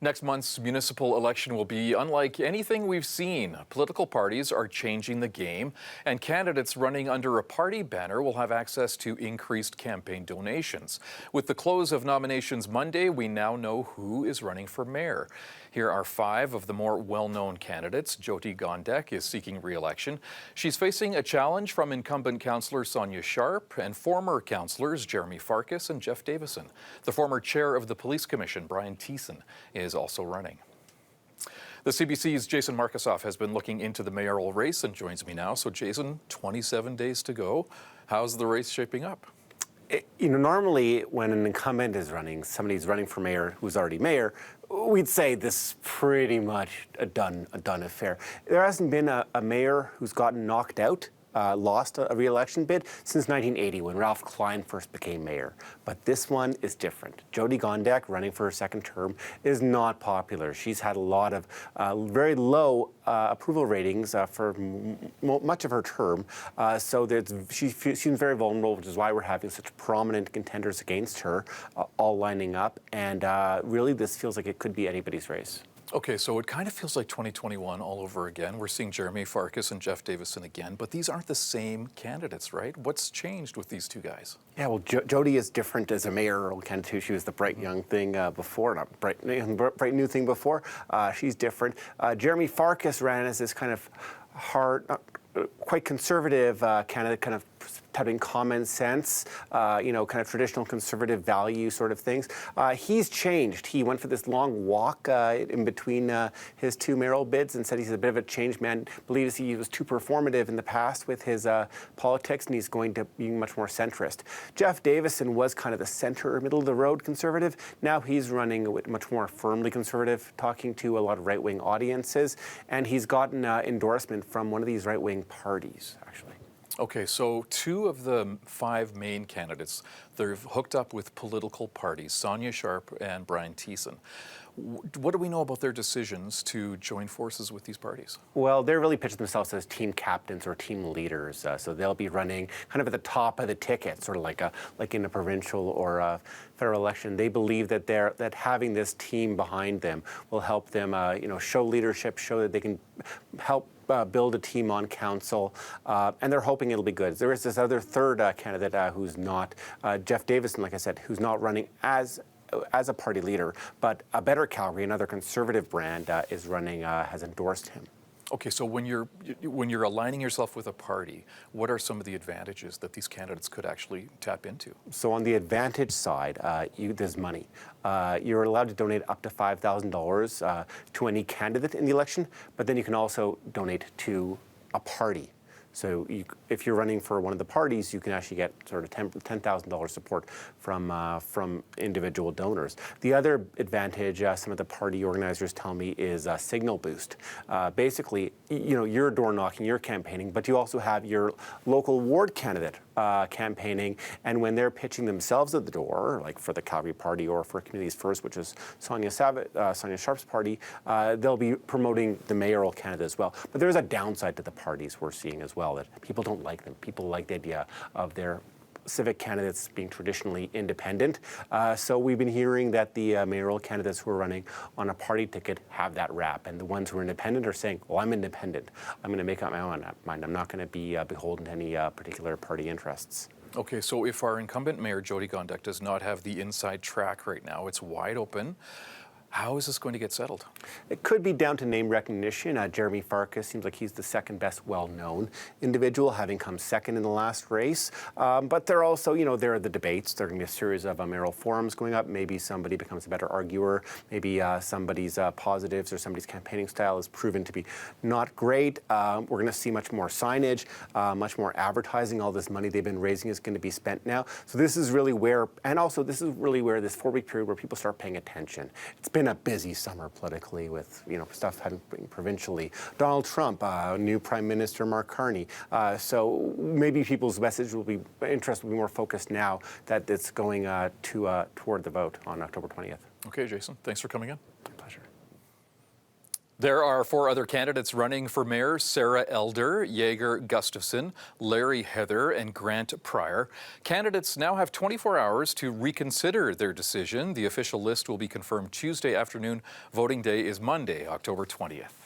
Next month's municipal election will be unlike anything we've seen. Political parties are changing the game, and candidates running under a party banner will have access to increased campaign donations. With the close of nominations Monday, we now know who is running for mayor. Here are 5 of the more well-known candidates. Jyoti Gondek is seeking re-election. She's facing a challenge from incumbent councillor Sonia Sharp and former councillors Jeromy Farkas and Jeff Davison. The former chair of the Police Commission, Bryan Labby, is also running. The CBC's Jason Markusoff has been looking into the mayoral race and joins me now. So Jason, 27 days to go. How's the race shaping up? Normally when an incumbent is running, somebody's running for mayor who's already mayor, we'd say this is pretty much a done affair. There hasn't been a mayor who's gotten knocked out, lost a re-election bid since 1980 when Ralph Klein first became mayor. But this one is different. Jyoti Gondek, running for her second term, is not popular. She's had a lot of very low approval ratings for much of her term. So she seems very vulnerable, which is why we're having such prominent contenders against her, all lining up. And really, this feels like it could be anybody's race. Okay, so it kind of feels like 2021 all over again. We're seeing Jeromy Farkas and Jeff Davison again, but these aren't the same candidates, right? What's changed with these two guys? Yeah, well, Jyoti is different as a mayoral candidate too. She was the bright young thing before, not bright new thing before. She's different. Jeromy Farkas ran as this kind of hard, quite conservative candidate, kind of touting common sense, kind of traditional conservative value sort of things. He's changed. He went for this long walk in between his 2 mayoral bids and said he's a bit of a changed man, believes he was too performative in the past with his politics, and he's going to be much more centrist. Jeff Davison was kind of the center, middle of the road conservative. Now he's running much more firmly conservative, talking to a lot of right-wing audiences, and he's gotten endorsement from one of these right-wing parties, actually. Okay, so 2 of the 5 main candidates, they're hooked up with political parties, Sonia Sharp and Bryan Labby. What do we know about their decisions to join forces with these parties? Well, they're really pitching themselves as team captains or team leaders. So they'll be running kind of at the top of the ticket, sort of like in a provincial or a federal election. They believe that having this team behind them will help them, show leadership, show that they can help build a team on council, and they're hoping it'll be good. There is this other third candidate who's not, Jeff Davison, like I said, who's not running as a party leader, but a Better Calgary, another conservative brand, is running, has endorsed him. Okay, so when you're aligning yourself with a party, what are some of the advantages that these candidates could actually tap into? So on the advantage side, there's money. You're allowed to donate up to $5,000 to any candidate in the election, but then you can also donate to a party. So if you're running for one of the parties, you can actually get sort of $10,000 support from individual donors. The other advantage, some of the party organizers tell me, is a signal boost. Basically, you're door knocking, you're campaigning, but you also have your local ward candidate campaigning, and when they're pitching themselves at the door, like for the Calgary Party or for Communities First, which is Sonia Sharp's party, they'll be promoting the mayoral candidate as well. But there's a downside to the parties we're seeing as well, that people don't like them. People like the idea of their civic candidates being traditionally independent. So we've been hearing that the mayoral candidates who are running on a party ticket have that rap, and the ones who are independent are saying, well, I'm independent. I'm going to make up my own mind. I'm not going to be beholden to any particular party interests. Okay, so if our incumbent mayor, Jyoti Gondek, does not have the inside track right now, it's wide open. How is this going to get settled? It could be down to name recognition. Jeromy Farkas seems like he's the second best well-known individual, having come second in the last race. But they're also, there are the debates. There are going to be a series of mayoral forums going up. Maybe somebody becomes a better arguer. Maybe somebody's positives or somebody's campaigning style is proven to be not great. We're going to see much more signage, much more advertising. All this money they've been raising is going to be spent now. So this is really where, and also this is really where this 4-week period where people start paying attention. It's been a busy summer politically with stuff happening provincially. Donald Trump, new Prime Minister Mark Carney. So maybe people's message will be more focused now that it's going toward the vote on October 20th. Okay, Jason, thanks for coming in. My pleasure. There are 4 other candidates running for mayor: Sarah Elder, Jaeger Gustafson, Larry Heather, and Grant Pryor. Candidates now have 24 hours to reconsider their decision. The official list will be confirmed Tuesday afternoon. Voting day is Monday, October 20th.